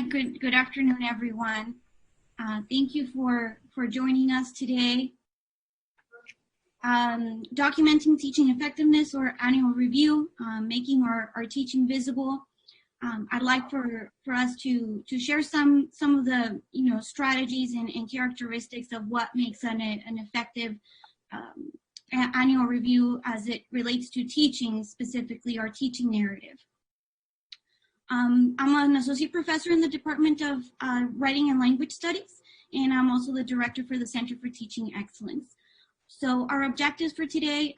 Good afternoon, everyone. Thank you for joining us today. Documenting teaching effectiveness, or annual review, making our teaching visible. I'd like for us to share some of the strategies and characteristics of what makes an effective annual review as it relates to teaching, specifically our teaching narrative. I'm an associate professor in the Department of Writing and Language Studies, and I'm also the director for the Center for Teaching Excellence. So our objectives for today,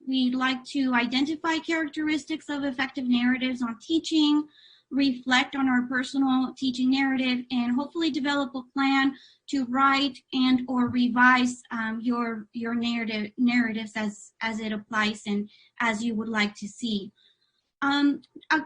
we'd like to identify characteristics of effective narratives on teaching, reflect on our personal teaching narrative, and hopefully develop a plan to write and or revise your narratives as it applies and as you would like to see.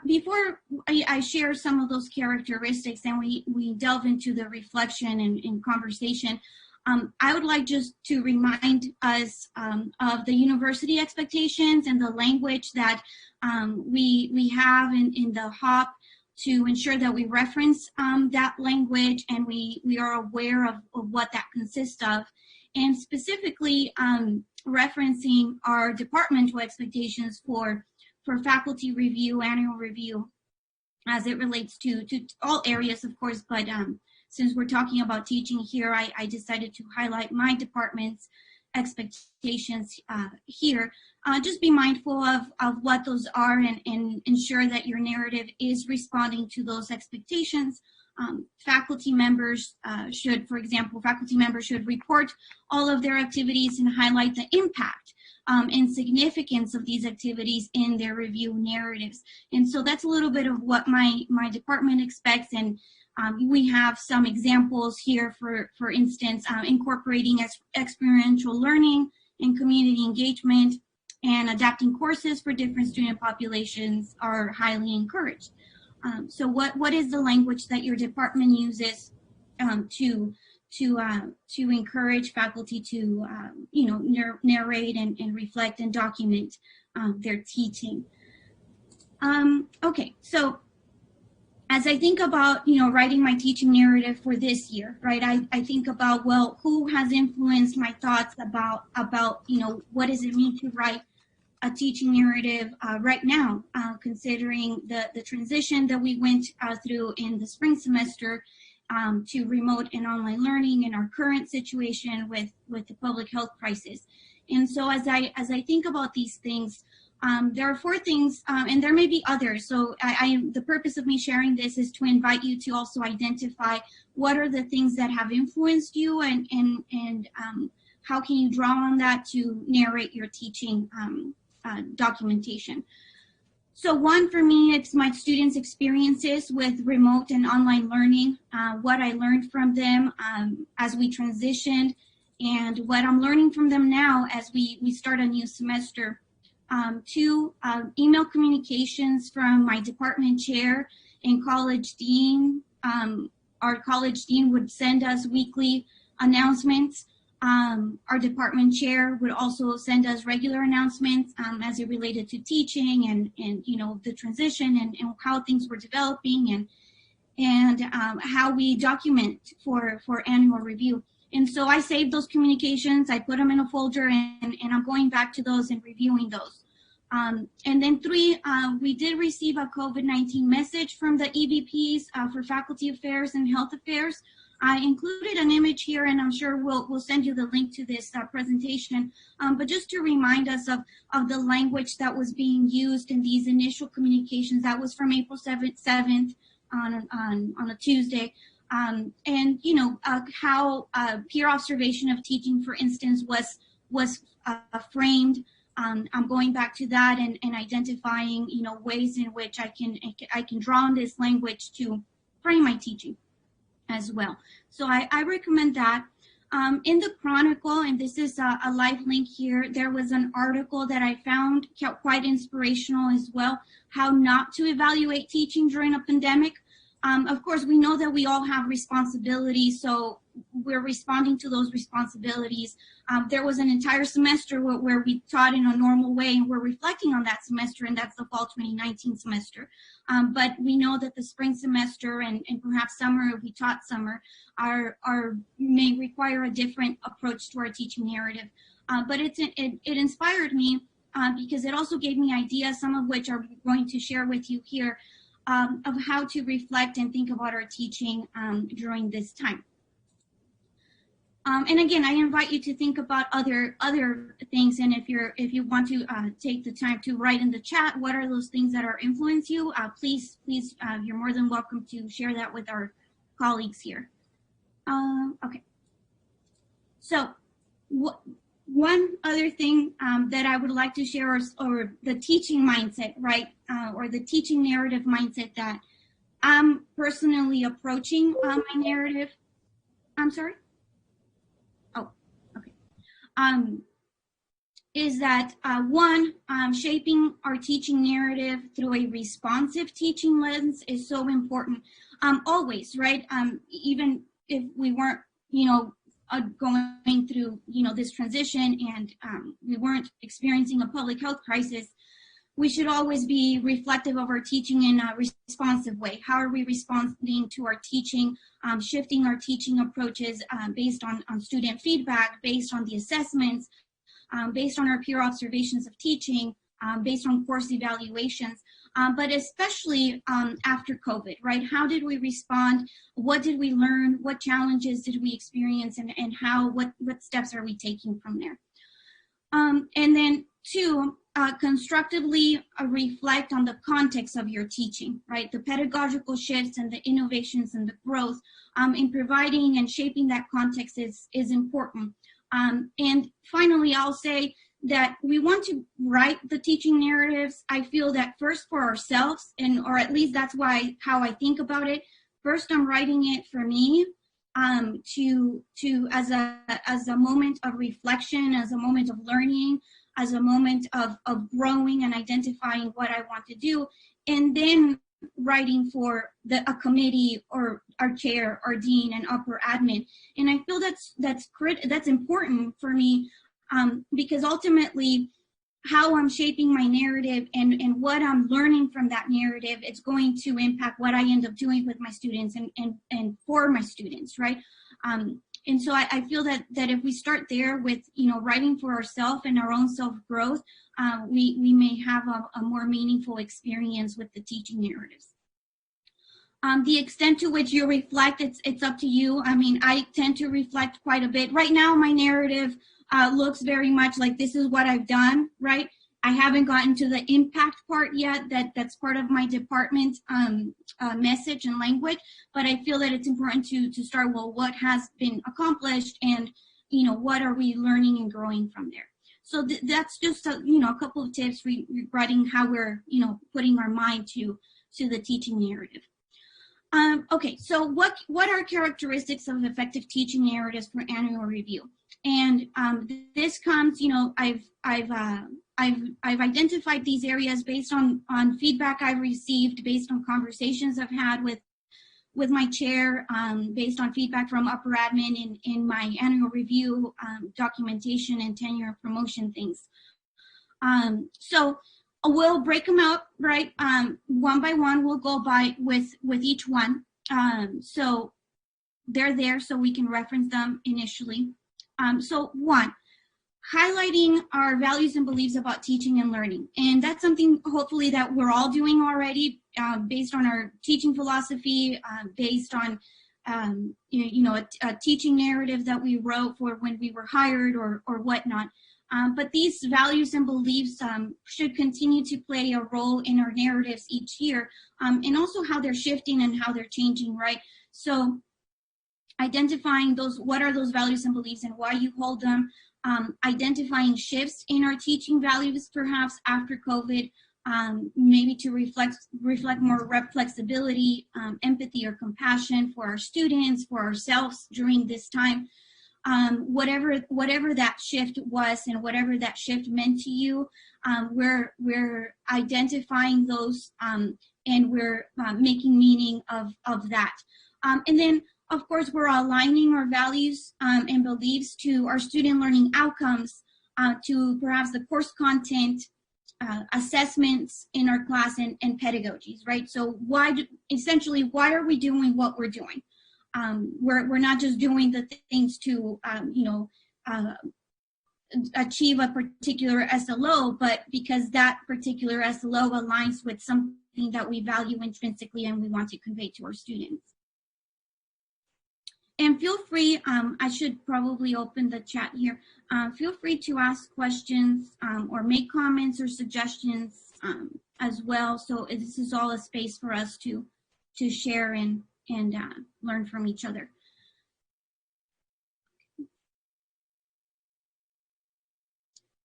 Before I share some of those characteristics and we delve into the reflection and conversation, I would like just to remind us of the university expectations and the language that we have in the HOP to ensure that we reference that language and we are aware of what that consists of, and specifically referencing our departmental expectations for faculty review, annual review, as it relates to all areas, of course, but since we're talking about teaching here, I decided to highlight my department's expectations here. Just be mindful of what those are and ensure that your narrative is responding to those expectations. Faculty members should, for example, report all of their activities and highlight the impact and significance of these activities in their review narratives. And so that's a little bit of what my department expects, and we have some examples here, for instance, incorporating experiential learning and community engagement and adapting courses for different student populations are highly encouraged. So what is the language that your department uses to encourage faculty to narrate and reflect and document their teaching? Okay, so as I think about writing my teaching narrative for this year, right? I think about, well, who has influenced my thoughts about what does it mean to write a teaching narrative right now, considering the transition that we went through in the spring semester to remote and online learning, and our current situation with the public health crisis. And so as I think about these things, there are 4 things, and there may be others. So the purpose of me sharing this is to invite you to also identify what are the things that have influenced you, and how can you draw on that to narrate your teaching documentation. So one, for me, it's my students' experiences with remote and online learning, what I learned from them as we transitioned, and what I'm learning from them now as we start a new semester. 2, email communications from my department chair and college dean. Our college dean would send us weekly announcements. Our department chair would also send us regular announcements as it related to teaching and the transition and how things were developing and how we document for annual review. And so I saved those communications, I put them in a folder, and I'm going back to those and reviewing those. And then 3, we did receive a COVID-19 message from the EVPs for Faculty Affairs and Health Affairs. I included an image here, and I'm sure we'll send you the link to this presentation, but just to remind us of the language that was being used in these initial communications. That was from April 7th on a Tuesday. And how peer observation of teaching, for instance, was framed. I'm going back to that and identifying ways in which I can draw on this language to frame my teaching as well. So I recommend that. In the Chronicle, and this is a live link here, there was an article that I found quite inspirational as well, how not to evaluate teaching during a pandemic. Of course, we know that we all have responsibilities, so we're responding to those responsibilities. There was an entire semester where we taught in a normal way, and we're reflecting on that semester, and that's the fall 2019 semester. But we know that the spring semester and perhaps summer, if we taught summer, may require a different approach to our teaching narrative. But it inspired me because it also gave me ideas, some of which I'm going to share with you here, of how to reflect and think about our teaching during this time. And again, I invite you to think about other things, and if you want to take the time to write in the chat what are those things that are influence you, please you're more than welcome to share that with our colleagues here. Okay. So one other thing that I would like to share is the teaching mindset, right? Or the teaching narrative mindset that I'm personally approaching my narrative. I'm sorry? Oh, okay. Is that one, shaping our teaching narrative through a responsive teaching lens is so important. Always, right? Even if we weren't, going through, this transition and we weren't experiencing a public health crisis, we should always be reflective of our teaching in a responsive way. How are we responding to our teaching, shifting our teaching approaches based on student feedback, based on the assessments, based on our peer observations of teaching, based on course evaluations, but especially after COVID, right? How did we respond? What did we learn? What challenges did we experience? And what steps are we taking from there? And then two, constructively reflect on the context of your teaching, right? The pedagogical shifts and the innovations and the growth in providing and shaping that context is important. And finally, I'll say that we want to write the teaching narratives. I feel that first for ourselves, or at least that's how I think about it. First, I'm writing it for me, as a moment of reflection, as a moment of learning, as a moment of growing and identifying what I want to do, and then writing for a committee or our chair, our dean, and upper admin. And I feel that's important for me, because ultimately how I'm shaping my narrative and what I'm learning from that narrative, it's going to impact what I end up doing with my students and for my students, right? And so I feel that if we start there with, writing for ourselves and our own self-growth, we may have a more meaningful experience with the teaching narratives. The extent to which you reflect, it's up to you. I mean, I tend to reflect quite a bit. Right now, my narrative looks very much like this is what I've done, right? I haven't gotten to the impact part yet. That's part of my department message and language, but I feel that it's important to start, well, what has been accomplished and, what are we learning and growing from there? So that's just a couple of tips regarding how we're, putting our mind to the teaching narrative. Okay, so what are characteristics of effective teaching narratives for annual review? And this comes, I've identified these areas based on feedback I've received, based on conversations I've had with my chair, based on feedback from upper admin in my annual review, documentation and tenure promotion things. So we'll break them out, right? One by one, we'll go by with each one. So they're there so we can reference them initially. So one, highlighting our values and beliefs about teaching and learning. And that's something hopefully that we're all doing already, based on our teaching philosophy, based on a teaching narrative that we wrote for when we were hired or whatnot. But these values and beliefs should continue to play a role in our narratives each year, and also how they're shifting and how they're changing, right? So identifying what are those values and beliefs and why you hold them, identifying shifts in our teaching values perhaps after COVID, maybe to reflect more flexibility, empathy or compassion for our students, for ourselves during this time. Whatever that shift was and whatever that shift meant to you, we're identifying those we're making meaning of that. And then, of course, we're aligning our values and beliefs to our student learning outcomes, to perhaps the course content, assessments in our class, and pedagogies, right? So essentially, why are we doing what we're doing? We're not just doing the things to, achieve a particular SLO, but because that particular SLO aligns with something that we value intrinsically and we want to convey to our students. And feel free, I should probably open the chat here. Feel free to ask questions or make comments or suggestions as well. So this is all a space for us to share and learn from each other.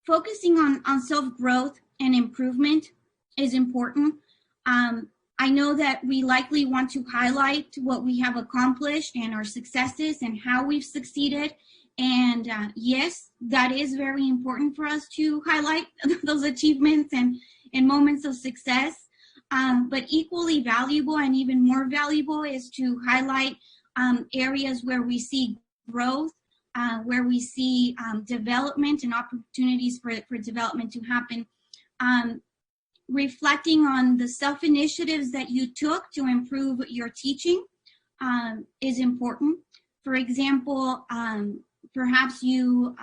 Focusing on self-growth and improvement is important. I know that we likely want to highlight what we have accomplished and our successes and how we've succeeded. And yes, that is very important for us to highlight those achievements and moments of success. But equally valuable and even more valuable is to highlight areas where we see growth, where we see development and opportunities for development to happen. Reflecting on the self-initiatives that you took to improve your teaching is important. For example, perhaps you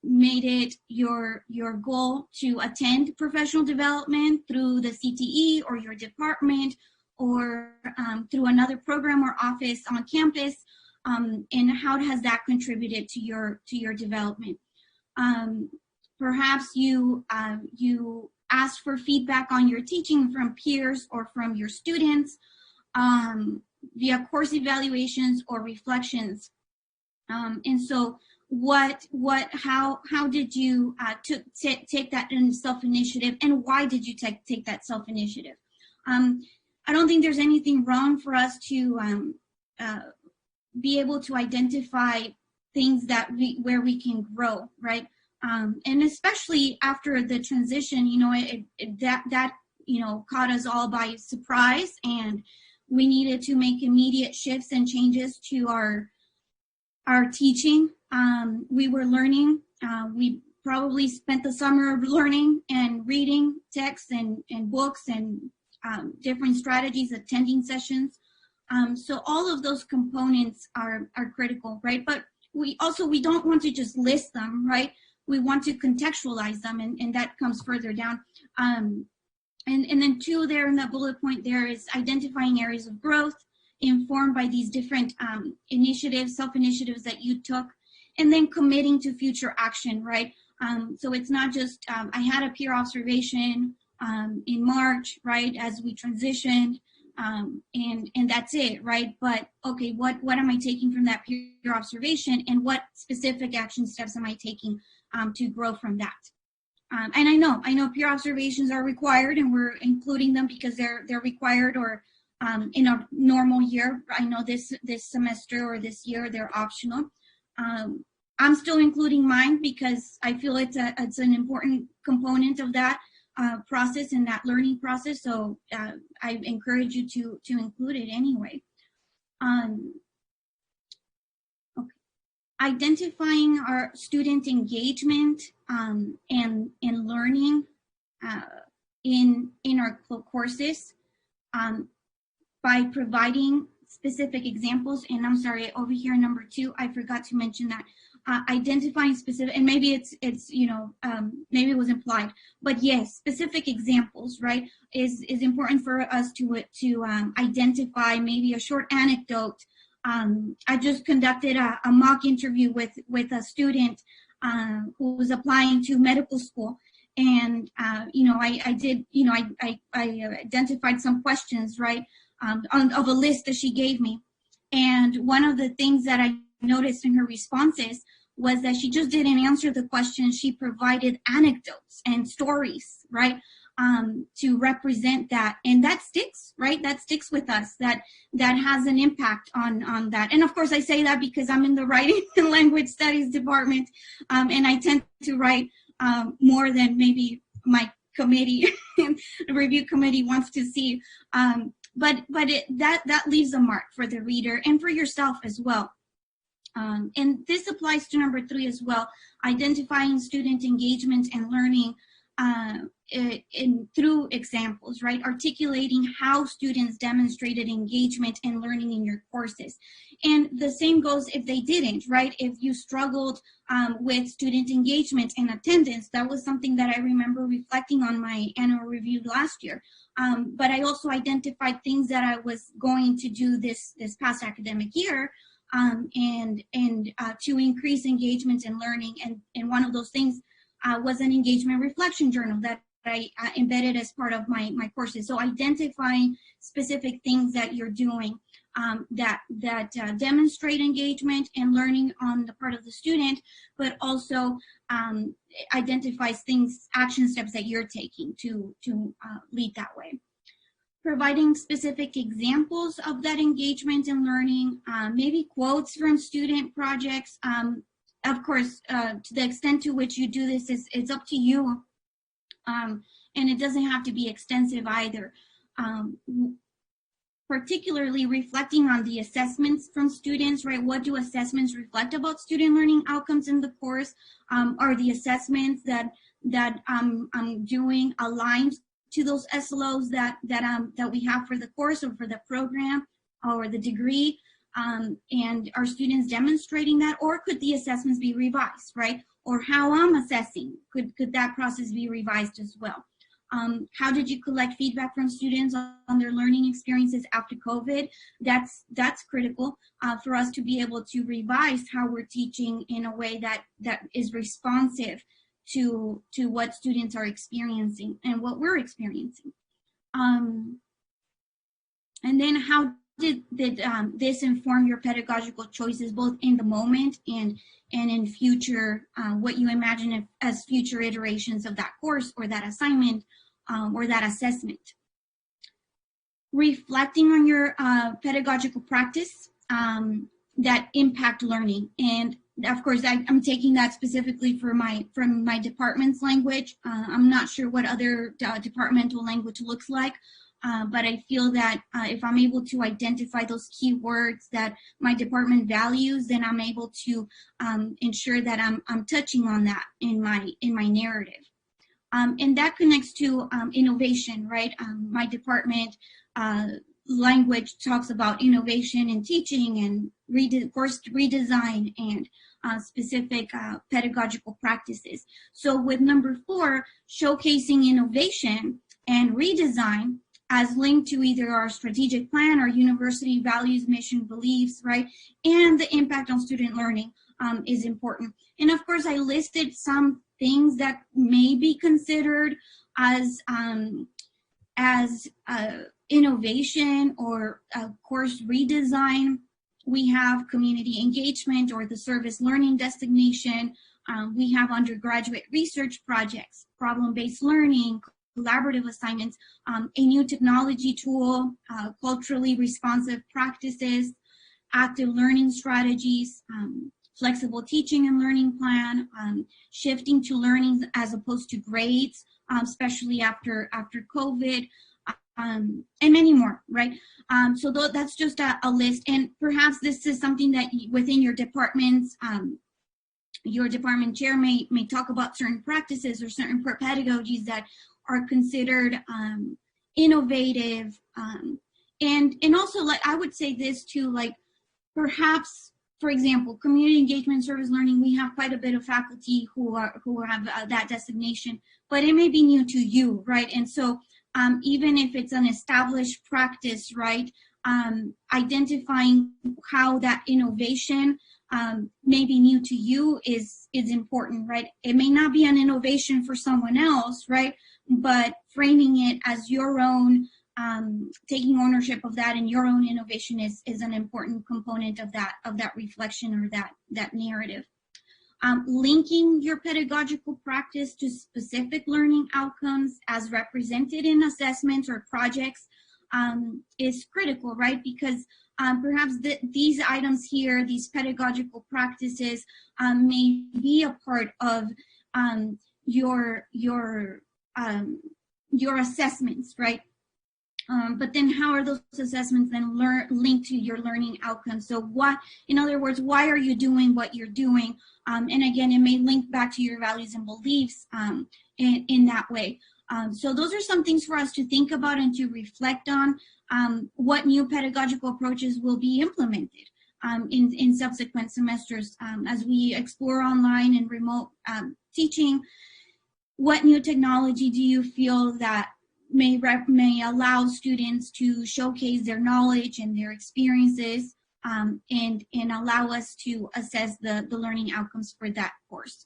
made it your goal to attend professional development through the CTE or your department, or through another program or office on campus, and how has that contributed to your development? Perhaps you asked for feedback on your teaching from peers or from your students via course evaluations or reflections. And so how did you take that in self-initiative, and why did you take that self-initiative? I don't think there's anything wrong for us to be able to identify things where we can grow, right? And especially after the transition, that caught us all by surprise, and we needed to make immediate shifts and changes to our teaching. We were learning. We probably spent the summer learning and reading texts and books and different strategies, attending sessions. So all of those components are critical, right? But we don't want to just list them, right? We want to contextualize them, and that comes further down. And then two there in that bullet point there is identifying areas of growth informed by these different initiatives, self-initiatives that you took, and then committing to future action, right? So it's not just, I had a peer observation in March, right, as we transitioned, and that's it, right? But okay, what am I taking from that peer observation, and what specific action steps am I taking to grow from that? And I know peer observations are required, and we're including them because they're required, or in a normal year. I know this semester or this year they're optional. I'm still including mine because I feel it's an important component of that process and that learning process. So I encourage you to include it anyway. Okay. Identifying our student engagement and learning in our courses by providing specific examples. And I'm sorry, over here, number 2, I forgot to mention that. Identifying specific, and maybe it's maybe it was implied, but yes, specific examples, right, is important for us to identify maybe a short anecdote. I just conducted a mock interview with a student who was applying to medical school, and I identified some questions, right, of a list that she gave me, and one of the things that I noticed in her responses was that she just didn't answer the question. She provided anecdotes and stories, right, to represent that, and that sticks, right? That sticks with us. That has an impact on that. And of course, I say that because I'm in the writing and language studies department, and I tend to write more than maybe my committee, the review committee wants to see. But that leaves a mark for the reader and for yourself as well. And this applies to number 3 as well, identifying student engagement and learning through examples, right? Articulating how students demonstrated engagement and learning in your courses. And the same goes if they didn't, right? If you struggled with student engagement and attendance, that was something that I remember reflecting on my annual review last year. But I also identified things that I was going to do this past academic year and to increase engagement and learning. And one of those things was an engagement reflection journal that I embedded as part of my courses. So identifying specific things that you're doing that demonstrate engagement and learning on the part of the student, but also identifies things, action steps that you're taking to lead that way. Providing specific examples of that engagement and learning, maybe quotes from student projects. Of course, to the extent to which you do this, it's up to you. And it doesn't have to be extensive either. Particularly reflecting on the assessments from students, right? What do assessments reflect about student learning outcomes in the course? Are the assessments that I'm doing aligned to those SLOs that we have for the course or for the program or the degree? And are students demonstrating that, or could the assessments be revised, right? Or how I'm assessing, could that process be revised as well? How did you collect feedback from students on their learning experiences after COVID? That's critical for us to be able to revise how we're teaching in a way that is responsive to what students are experiencing and what we're experiencing. And then how did this inform your pedagogical choices, both in the moment and in future, what you imagine as future iterations of that course or that assignment or that assessment? Reflecting on your pedagogical practice that impact learning. And of course, I'm taking that specifically from my department's language. I'm not sure what other departmental language looks like. But I feel that if I'm able to identify those keywords that my department values, then I'm able to ensure that I'm touching on that in my narrative. And that connects to innovation, right? My department language talks about innovation in teaching and course redesign and specific pedagogical practices. So with number 4, showcasing innovation and redesign as linked to either our strategic plan, our university values, mission, beliefs, right? And the impact on student learning is important. And of course, I listed some things that may be considered as innovation or course redesign. We have community engagement or the service learning designation. We have undergraduate research projects, problem-based learning, collaborative assignments, a new technology tool, culturally responsive practices, active learning strategies, flexible teaching and learning plan, shifting to learning as opposed to grades, especially after COVID, and many more, right? So that's just a list, and perhaps this is something that within your departments, your department chair may talk about certain practices or certain pedagogies that are considered innovative, and also, like, I would say this too, like perhaps, for example, community engagement service learning, we have quite a bit of faculty who have that designation, but it may be new to you, right? And so even if it's an established practice, right, identifying how that innovation may be new to you is important, right? It may not be an innovation for someone else, right? But framing it as your own, taking ownership of that and your own innovation is an important component of that reflection or that narrative. Linking your pedagogical practice to specific learning outcomes as represented in assessments or projects is critical, right? Because perhaps these items here, these pedagogical practices may be a part of your your assessments, right? But then how are those assessments then linked to your learning outcomes? So what, in other words, why are you doing what you're doing? And again, it may link back to your values and beliefs in that way. So those are some things for us to think about and to reflect on. What new pedagogical approaches will be implemented in subsequent semesters as we explore online and remote teaching. What new technology do you feel that may allow students to showcase their knowledge and their experiences and allow us to assess the learning outcomes for that course?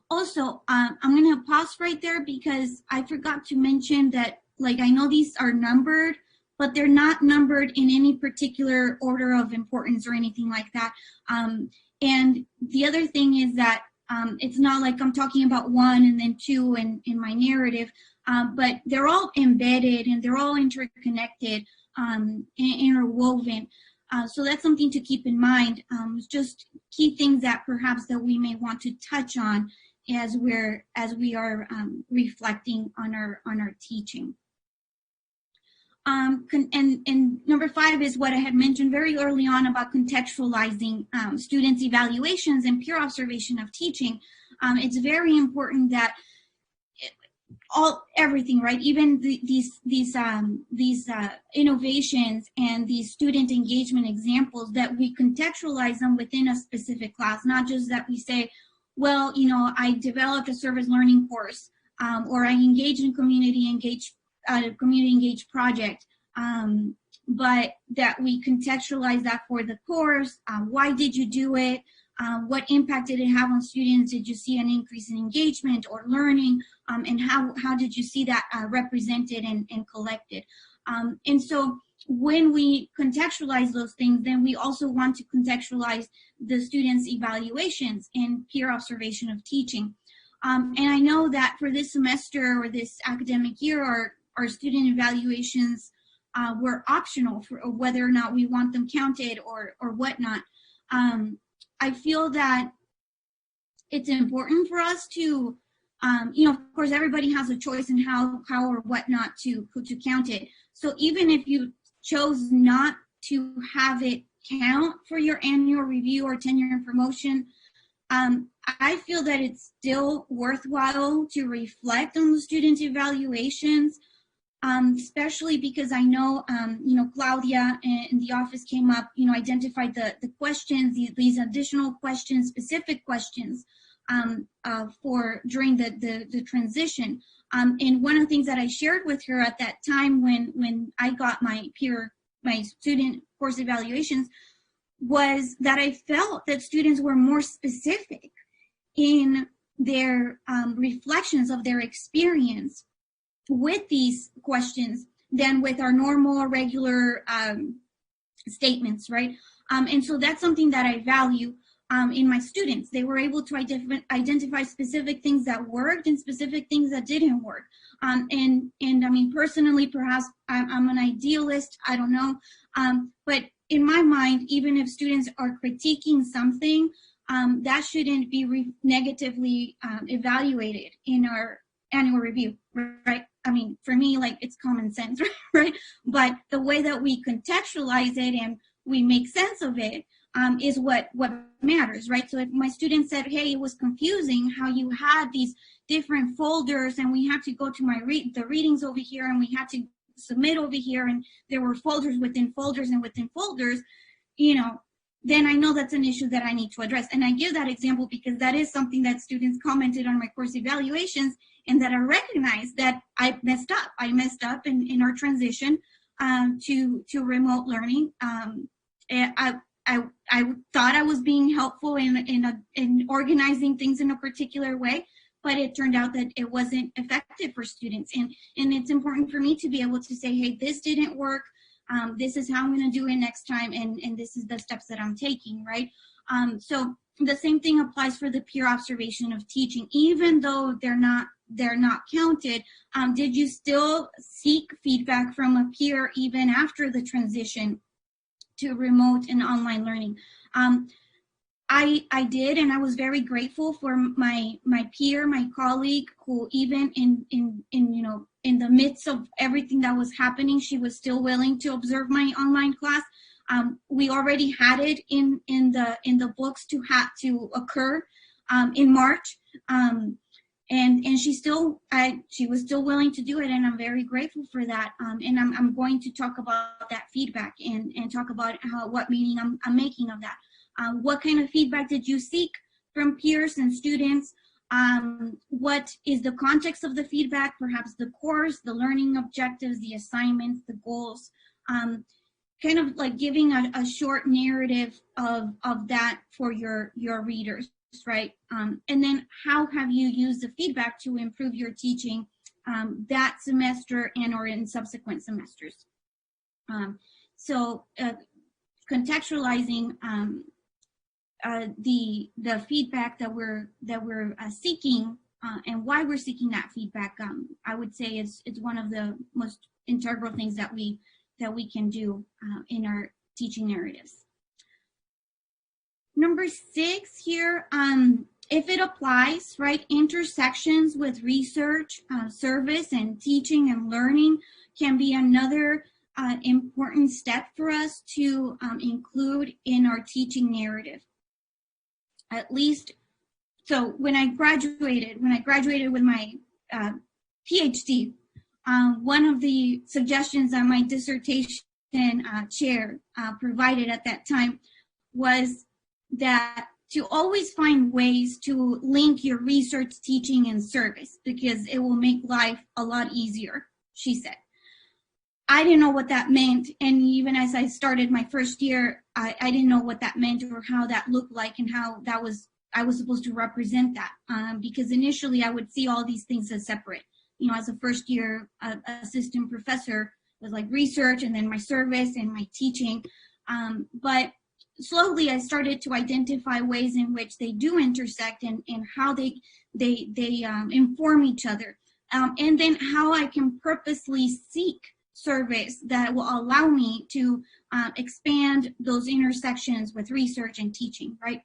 Also, I'm going to pause right there because I forgot to mention that, like, I know these are numbered, but they're not numbered in any particular order of importance or anything like that. And the other thing is that it's not like I'm talking about 1 and then 2 in my narrative, but they're all embedded and they're all interconnected and interwoven. So that's something to keep in mind. Just key things that perhaps that we may want to touch on as we are reflecting on our teaching. And number 5 is what I had mentioned very early on about contextualizing students' evaluations and peer observation of teaching. It's very important that everything, right? Even these innovations and these student engagement examples, that we contextualize them within a specific class, not just that we say, well, you know, I developed a service learning course, or I engaged in community engaged project, but that we contextualize that for the course. Why did you do it? What impact did it have on students? Did you see an increase in engagement or learning? And how did you see that represented and collected? And so when we contextualize those things, then we also want to contextualize the students' evaluations and peer observation of teaching. And I know that for this semester or this academic year, our student evaluations were optional for whether or not we want them counted or whatnot. I feel that it's important for us to, you know, of course, everybody has a choice in how or whatnot to count it. So even if you chose not to have it count for your annual review or tenure and promotion, I feel that it's still worthwhile to reflect on the student evaluations, especially because I know, you know, Claudia in the office came up, you know, identified the questions, these additional questions, specific questions for during the transition. And one of the things that I shared with her at that time when I got my student course evaluations was that I felt that students were more specific in their reflections of their experience with these questions than with our normal or regular statements, right? And so that's something that I value in my students. They were able to identify specific things that worked and specific things that didn't work. And I mean, personally, perhaps I'm an idealist, I don't know. But in my mind, even if students are critiquing something, that shouldn't be negatively evaluated in our annual review, right? I mean, for me, like, it's common sense, right? But the way that we contextualize it and we make sense of it is what matters, right? So if my student said, hey, it was confusing how you had these different folders and we had to go to the readings over here and we had to submit over here and there were folders within folders and within folders, you know, then I know that's an issue that I need to address. And I give that example because that is something that students commented on my course evaluations and that I recognize that I messed up. I messed up in our transition to remote learning. I thought I was being helpful in organizing things in a particular way, but it turned out that it wasn't effective for students. And it's important for me to be able to say, hey, this didn't work. This is how I'm going to do it next time, and this is the steps that I'm taking, right? So the same thing applies for the peer observation of teaching. Even though they're not counted, did you still seek feedback from a peer even after the transition to remote and online learning? I did, and I was very grateful for my peer, my colleague, who even in the midst of everything that was happening, she was still willing to observe my online class. We already had it in the books to occur in March, and she was still willing to do it, and I'm very grateful for that. And I'm going to talk about that feedback and talk about what meaning I'm making of that. What kind of feedback did you seek from peers and students? What is the context of the feedback? Perhaps the course, the learning objectives, the assignments, the goals. Kind of like giving a short narrative of that for your readers, right? And then how have you used the feedback to improve your teaching that semester and or in subsequent semesters? So contextualizing the feedback that we're seeking and why we're seeking that feedback, I would say it's one of the most integral things that we can do in our teaching narratives. Number 6 here, if it applies, right, intersections with research, service, and teaching and learning can be another important step for us to include in our teaching narrative. At least, so when I graduated with my PhD, one of the suggestions that my dissertation chair provided at that time was that to always find ways to link your research, teaching, and service, because it will make life a lot easier, she said. I didn't know what that meant, and even as I started my first year, I didn't know what that meant or how that looked like and how I was supposed to represent that, because initially I would see all these things as separate. You know, as a first year assistant professor, it was like research and then my service and my teaching, but slowly I started to identify ways in which they do intersect and how they inform each other, and then how I can purposely seek service that will allow me to expand those intersections with research and teaching, right?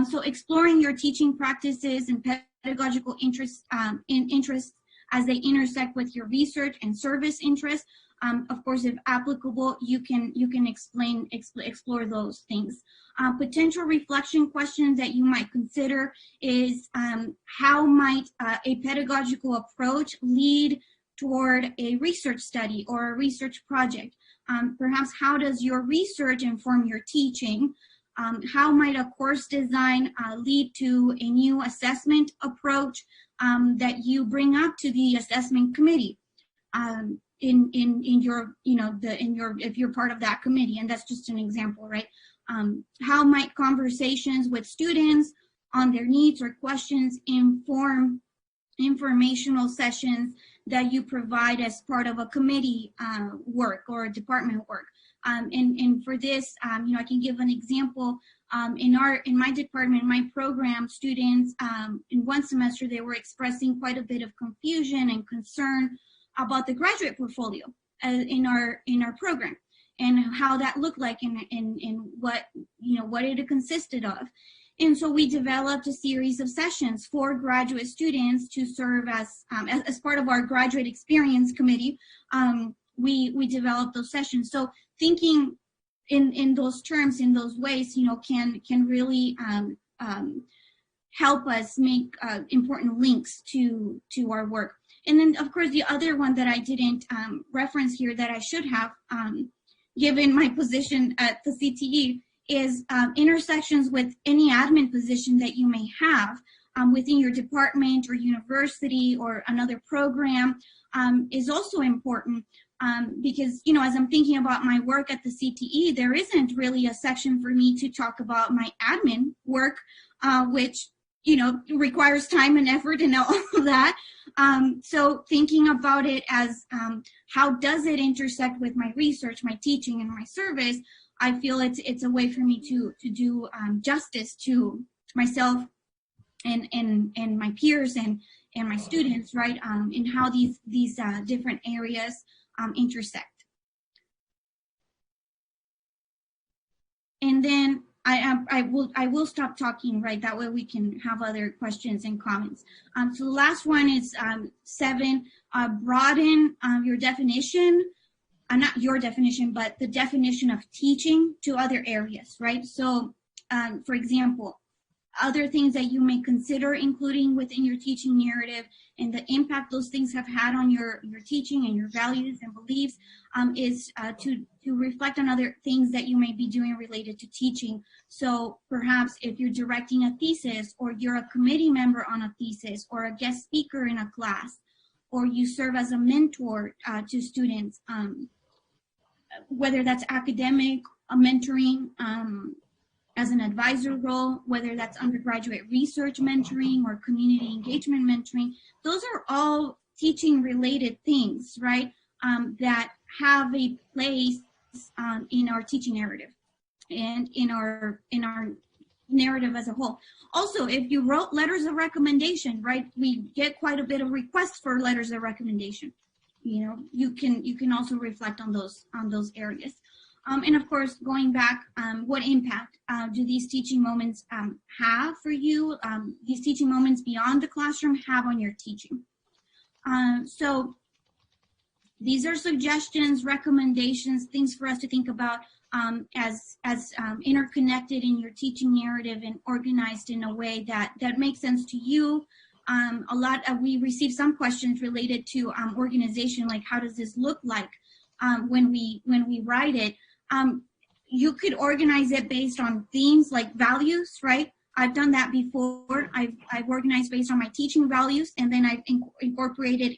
So exploring your teaching practices and pedagogical interests as they intersect with your research and service interests. Of course, if applicable, you can explore those things. Potential reflection questions that you might consider is how might a pedagogical approach lead toward a research study or a research project? Perhaps how does your research inform your teaching? How might a course design lead to a new assessment approach that you bring up to the assessment committee in your, if you're part of that committee? And that's just an example, right? How might conversations with students on their needs or questions inform informational sessions that you provide as part of a committee work or a department work? And for this, I can give an example. In my department, my program, students in one semester, they were expressing quite a bit of confusion and concern about the graduate portfolio in our program and how that looked like and what it consisted of. And so we developed a series of sessions for graduate students to serve as part of our graduate experience committee. We developed those sessions. So thinking in those terms, in those ways, can really help us make important links to our work. And then, of course, the other one that I didn't reference here that I should have, given my position at the CTE, is intersections with any admin position that you may have within your department or university or another program is also important, because, as I'm thinking about my work at the CTE, there isn't really a section for me to talk about my admin work, which, requires time and effort and all of that. So thinking about it as how does it intersect with my research, my teaching, and my service, I feel it's a way for me to do justice to myself and my peers and my students, right? In how these different areas intersect. And then I will stop talking, right? That way we can have other questions and comments. So the last one is 7, broaden your definition, not your definition, but the definition of teaching to other areas, right? So for example, other things that you may consider including within your teaching narrative and the impact those things have had on your teaching and your values and beliefs is to reflect on other things that you may be doing related to teaching. So perhaps if you're directing a thesis, or you're a committee member on a thesis, or a guest speaker in a class, or you serve as a mentor to students, whether that's academic, mentoring, as an advisor role, whether that's undergraduate research mentoring or community engagement mentoring, those are all teaching related things, right? That have a place in our teaching narrative and in our narrative as a whole. Also, if you wrote letters of recommendation, right? We get quite a bit of requests for letters of recommendation. You know, you can also reflect on those areas. And of course, going back, what impact do these teaching moments have for you? These teaching moments beyond the classroom have on your teaching. So these are suggestions, recommendations, things for us to think about as interconnected in your teaching narrative and organized in a way that makes sense to you. We receive some questions related to organization, like how does this look like when we write it. You could organize it based on themes like values, right? I've done that before. I've organized based on my teaching values, and then I've incorporated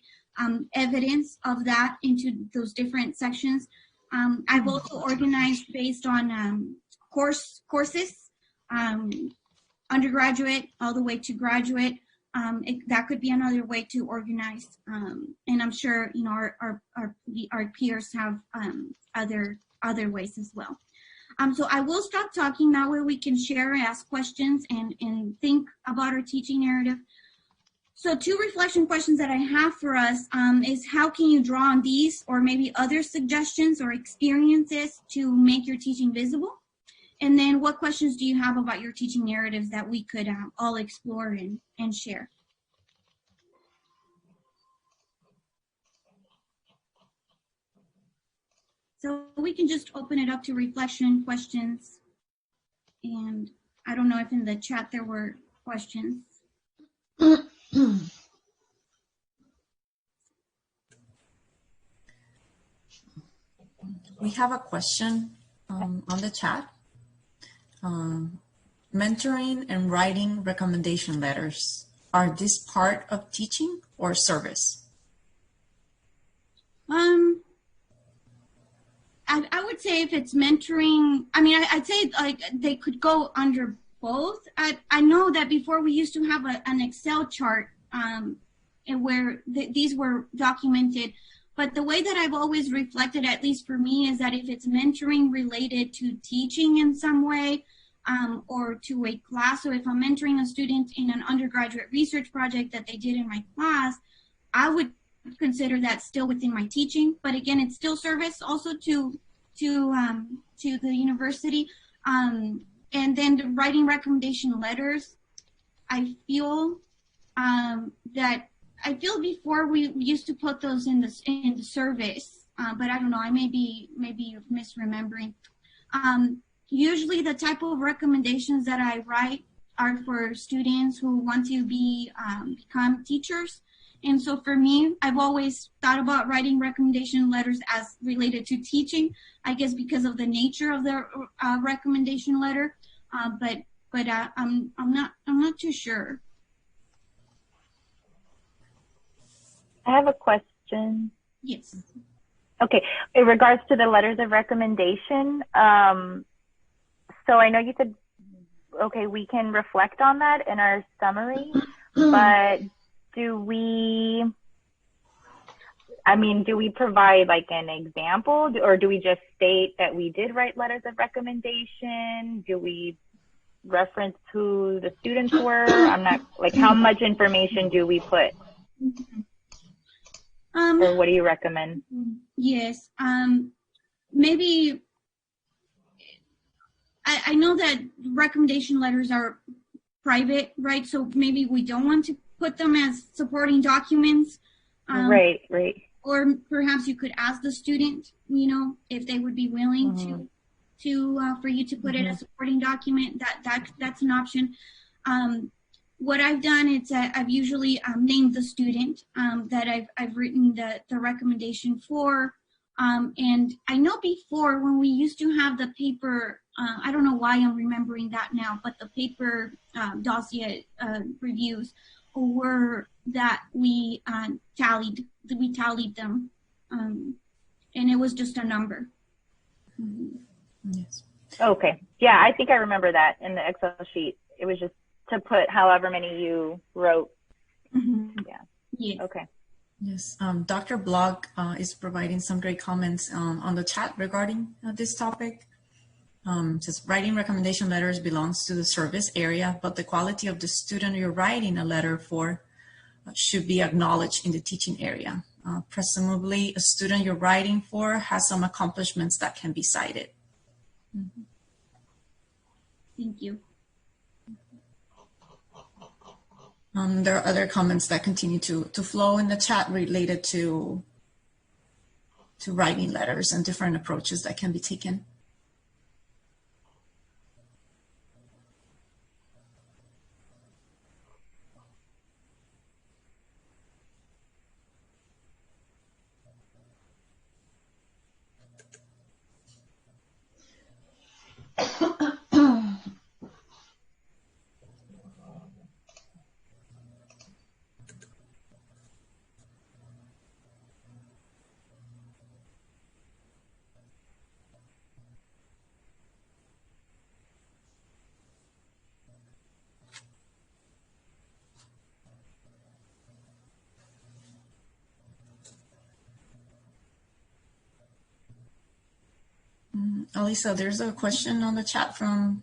evidence of that into those different sections. I've also organized based on courses, undergraduate all the way to graduate. That could be another way to organize, and I'm sure our peers have other ways as well. So I will stop talking now, where we can share, ask questions, and think about our teaching narrative. So 2 reflection questions that I have for us is, how can you draw on these or maybe other suggestions or experiences to make your teaching visible? And then what questions do you have about your teaching narratives that we could all explore and share? So we can just open it up to reflection questions. And I don't know if in the chat there were questions. We have a question on the chat. Mentoring and writing recommendation letters, are this part of teaching or service? I would say if it's mentoring, I mean, I'd say like they could go under both. I know that before we used to have an Excel chart and where these were documented, but the way that I've always reflected, at least for me, is that if it's mentoring related to teaching in some way, or to a class, so if I'm mentoring a student in an undergraduate research project that they did in my class, I would consider that still within my teaching. But again, it's still service also to the university. And then the writing recommendation letters, I feel before we used to put those in the service, but I don't know, I may be misremembering. Usually the type of recommendations that I write are for students who want to become teachers. And so for me, I've always thought about writing recommendation letters as related to teaching, I guess because of the nature of the recommendation letter. But I'm not too sure. I have a question. Yes. Okay, in regards to the letters of recommendation, so I know you said, okay, we can reflect on that in our summary, but do we provide like an example, or do we just state that we did write letters of recommendation? Do we reference who the students were? I'm not, like, how much information do we put? Or what do you recommend? Yes, maybe I I know that recommendation letters are private, right? So maybe we don't want to put them as supporting documents. Right. Or perhaps you could ask the student, you know, if they would be willing to for you to put it as a supporting document. That's an option. What I've done is I've usually named the student that I've written the recommendation for. And I know before when we used to have the paper, I don't know why I'm remembering that now, but the paper dossier reviews were that we tallied them, and it was just a number. Yes. Okay. Yeah, I think I remember that in the Excel sheet. It was just to put however many you wrote. Yeah. Yes. Okay. Yes. Dr. Blog is providing some great comments on the chat regarding this topic. Says writing recommendation letters belongs to the service area, but the quality of the student you're writing a letter for should be acknowledged in the teaching area. Presumably, a student you're writing for has some accomplishments that can be cited. Thank you. There are other comments that continue to flow in the chat related to writing letters and different approaches that can be taken. Alisa, there's a question on the chat from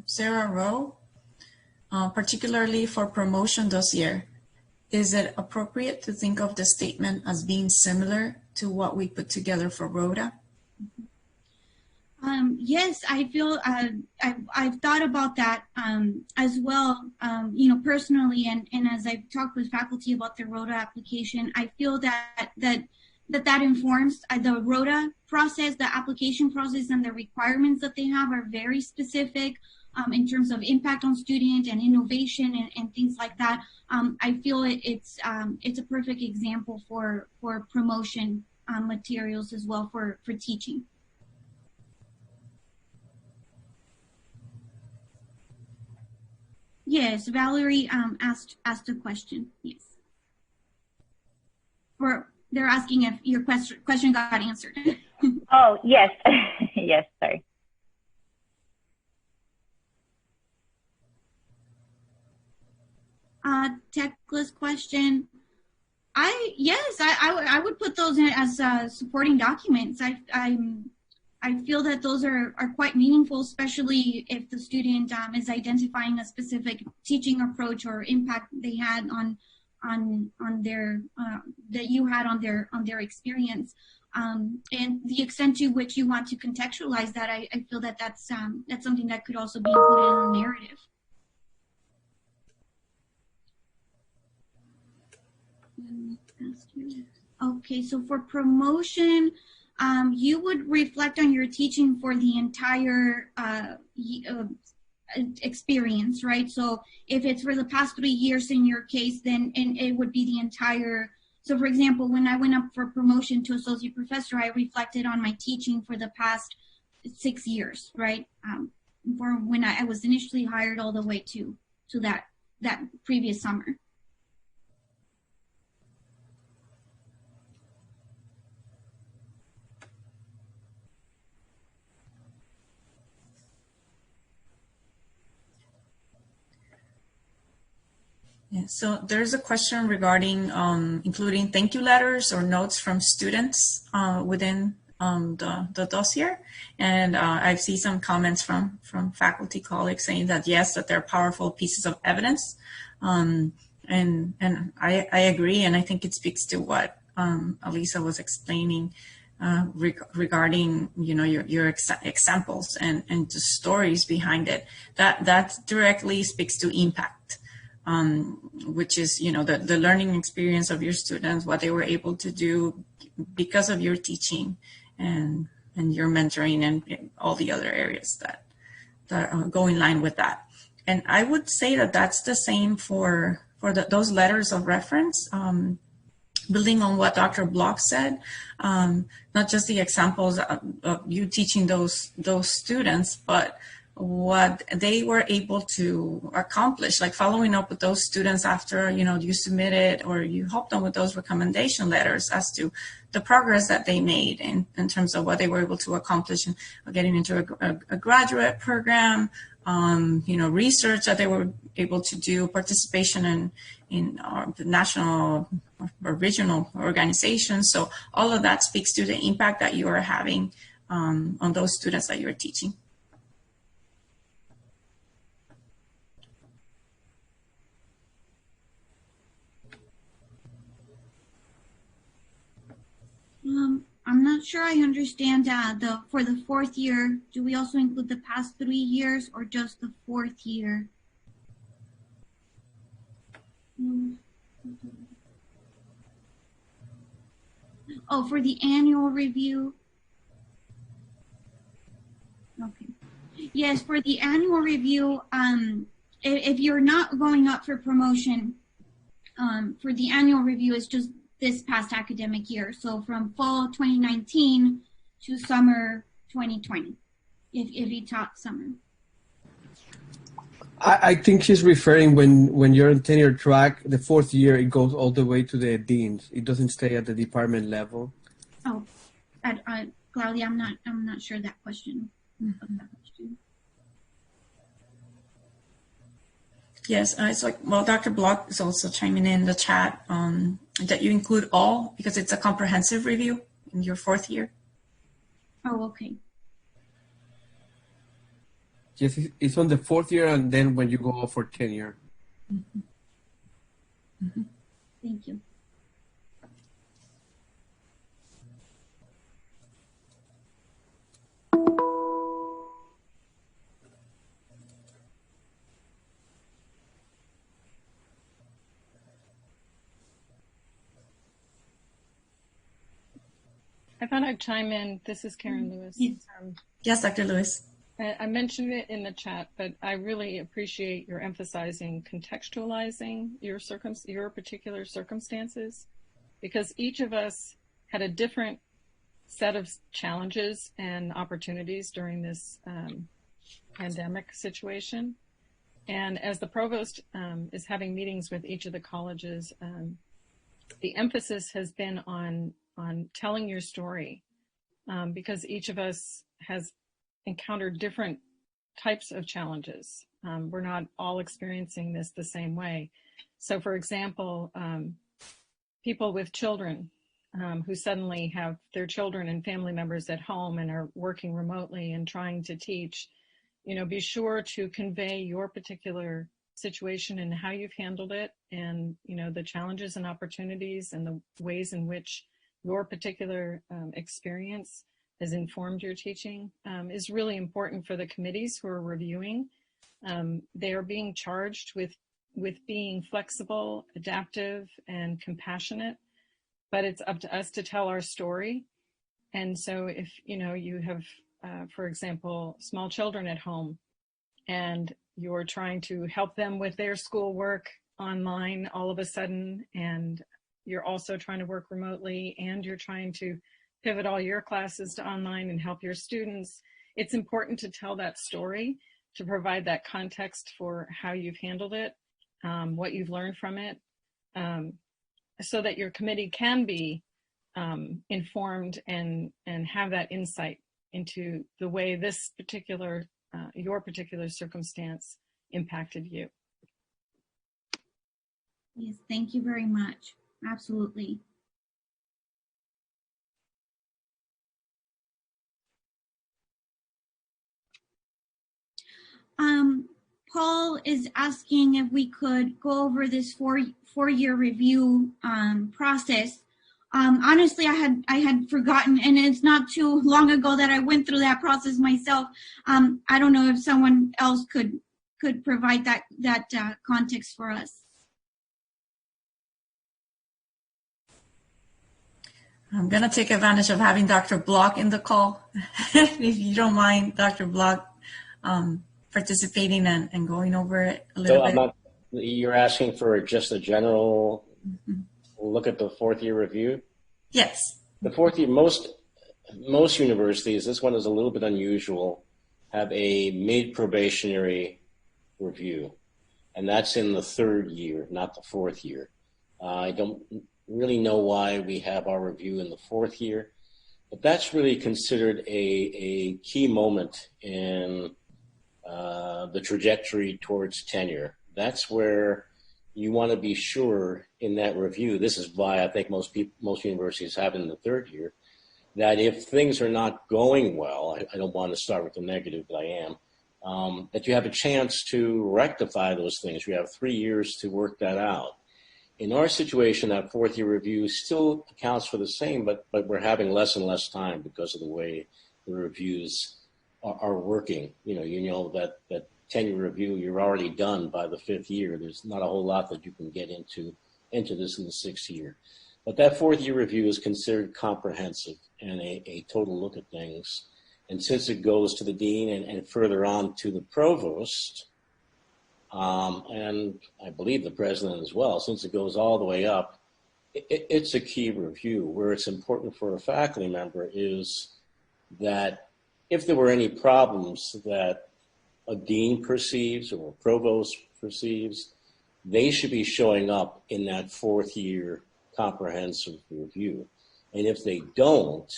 Sarah Rowe, particularly for promotion dossier. Is it appropriate to think of the statement as being similar to what we put together for Rhoda? Yes, I feel I've thought about that as well, you know, personally, and as I've talked with faculty about the Rhoda application, I feel that informs the Rhoda process, the application process, and the requirements that they have are very specific in terms of impact on student and innovation and things like that. I feel it's a perfect example for promotion materials as well for teaching. Yes, Valerie asked a question. Yes. Or they're asking if your question got answered. Oh, yes. Yes, sorry. Techless question. I would put those in as supporting documents. I feel that those are quite meaningful, especially if the student is identifying a specific teaching approach or impact they had on their that you had on their experience, and the extent to which you want to contextualize that. I feel that that's something that could also be included in the narrative. Okay, so for promotion, you would reflect on your teaching for the entire experience, right? So if it's for the past 3 years in your case, then it would be the entire. So for example, when I went up for promotion to associate professor, I reflected on my teaching for the past 6 years, right? For when I was initially hired all the way to that previous summer. Yeah, so there's a question regarding including thank you letters or notes from students within the dossier. And I see some comments from faculty colleagues saying that yes, that they're powerful pieces of evidence. And I agree, and I think it speaks to what Alisa was explaining regarding, you know, your examples and the stories behind it. That directly speaks to impact, which is, you know, the learning experience of your students, what they were able to do because of your teaching and your mentoring and all the other areas that go in line with that. And I would say that that's the same for those letters of reference. Building on what Dr. Block said, not just the examples of you teaching those students, but what they were able to accomplish, like following up with those students after, you know, you submitted or you helped them with those recommendation letters as to the progress that they made in terms of what they were able to accomplish and getting into a graduate program, you know, research that they were able to do, participation in the national or regional organizations. So all of that speaks to the impact that you are having on those students that you're teaching. I'm not sure I understand for the fourth year. Do we also include the past 3 years or just the fourth year? Oh, for the annual review. Okay. Yes, for the annual review, if you're not going up for promotion, for the annual review, it's just this past academic year. So from fall 2019 to summer 2020, if you taught summer. I think she's referring when you're on tenure track, the fourth year, it goes all the way to the deans. It doesn't stay at the department level. Oh, Claudia, I'm not sure that question. Yes, it's like, well, Dr. Block is also chiming in the chat that you include all because it's a comprehensive review in your fourth year. Oh, okay. Yes, it's on the fourth year and then when you go for tenure. Mm-hmm. Mm-hmm. Thank you. I thought I'd chime in. This is Karen Lewis. Yes, Dr. Lewis. I mentioned it in the chat, but I really appreciate your emphasizing contextualizing your particular circumstances, because each of us had a different set of challenges and opportunities during this pandemic situation. And as the provost is having meetings with each of the colleges, the emphasis has been on telling your story, because each of us has encountered different types of challenges. We're not all experiencing this the same way. So for example, people with children who suddenly have their children and family members at home and are working remotely and trying to teach, you know, be sure to convey your particular situation and how you've handled it, and, you know, the challenges and opportunities and the ways in which your particular experience has informed your teaching is really important for the committees who are reviewing. They are being charged with being flexible, adaptive, and compassionate, but it's up to us to tell our story. And so if, you know, you have, for example, small children at home and you're trying to help them with their schoolwork online all of a sudden, and you're also trying to work remotely, and you're trying to pivot all your classes to online and help your students, it's important to tell that story, to provide that context for how you've handled it, what you've learned from it, so that your committee can be informed and have that insight into the way this particular, your particular circumstance impacted you. Yes, thank you very much. Absolutely. Paul is asking if we could go over this four-year review process. Honestly, I had forgotten, and it's not too long ago that I went through that process myself. I don't know if someone else could provide that context for us. I'm going to take advantage of having Dr. Block in the call. If you don't mind, Dr. Block, participating and going over it a little bit. You're asking for just a general look at the fourth year review? Yes. The fourth year, most universities, this one is a little bit unusual, have a mid-probationary review. And that's in the third year, not the fourth year. I don't really know why we have our review in the fourth year, but that's really considered a key moment in the trajectory towards tenure. That's where you want to be sure in that review. This is why I think most universities have it in the third year, that if things are not going well, I don't want to start with the negative, but I am, that you have a chance to rectify those things. You have 3 years to work that out. In our situation, that fourth year review still accounts for the same, but we're having less and less time because of the way the reviews are working. You know that tenure review, you're already done by the fifth year. There's not a whole lot that you can get into this in the sixth year. But that fourth year review is considered comprehensive and a total look at things. And since it goes to the dean and further on to the provost, and I believe the president as well, since it goes all the way up, it's a key review. Where it's important for a faculty member is that if there were any problems that a dean perceives or a provost perceives, they should be showing up in that fourth year comprehensive review. And if they don't,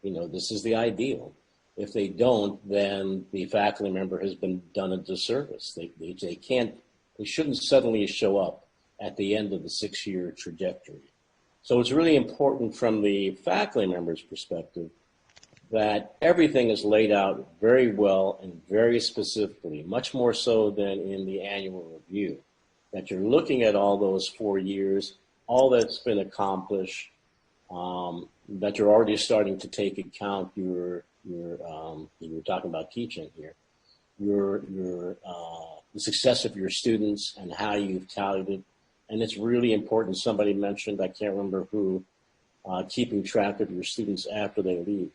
this is the ideal. If they don't, then the faculty member has been done a disservice. They shouldn't suddenly show up at the end of the 6 year trajectory. So it's really important from the faculty member's perspective that everything is laid out very well and very specifically, much more so than in the annual review, that you're looking at all those 4 years, all that's been accomplished, that you're already starting to take account you were talking about teaching here, the success of your students and how you've tallied it. And it's really important. Somebody mentioned, I can't remember who, keeping track of your students after they leave.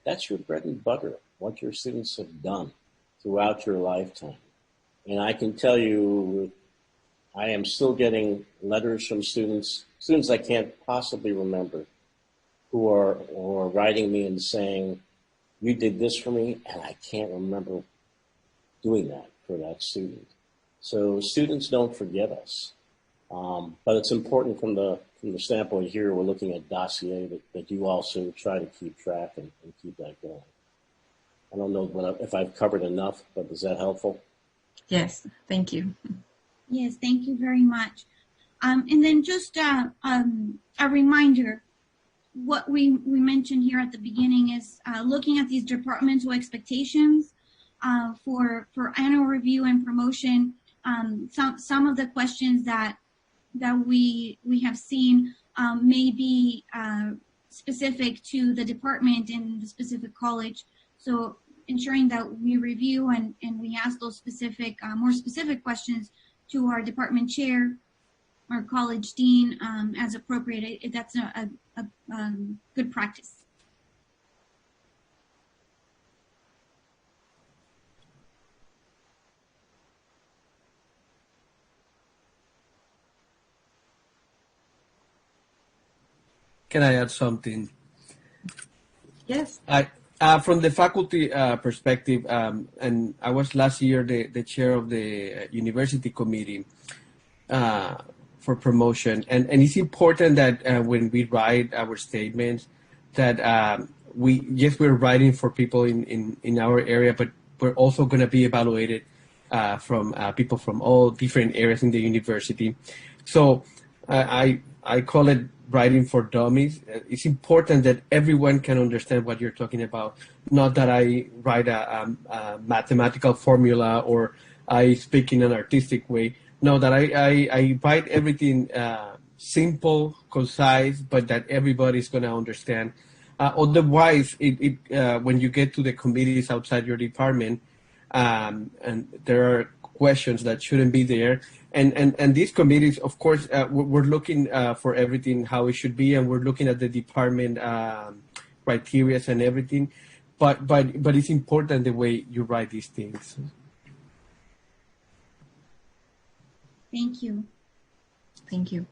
That's your bread and butter, what your students have done throughout your lifetime. And I can tell you, I am still getting letters from students I can't possibly remember, who are writing me and saying, you did this for me, and I can't remember doing that for that student. So students don't forget us. But it's important from the standpoint here, we're looking at dossier, that you also try to keep track and keep that going. I don't know if I've covered enough, but is that helpful? Yes, thank you. Yes, thank you very much. And then just a reminder, what we mentioned here at the beginning is looking at these departmental expectations for annual review and promotion. Some of the questions that we have seen may be specific to the department and the specific college. So ensuring that we review and we ask those specific, more specific questions to our department chair, our college dean, as appropriate. That's a good practice. Can I add something? Yes. From the faculty perspective, and I was last year the chair of the university committee for promotion, and it's important that when we write our statements, that we're writing for people in our area, but we're also going to be evaluated from people from all different areas in the university. So I call it writing for dummies. It's important that everyone can understand what you're talking about. Not that I write a mathematical formula or I speak in an artistic way. No, that I write everything simple, concise, but that everybody's going to understand. Otherwise, when you get to the committees outside your department, and there are questions that shouldn't be there, and these committees, of course, we're looking for everything how it should be, and we're looking at the department criteria and everything, but it's important the way you write these things. Thank you. Thank you.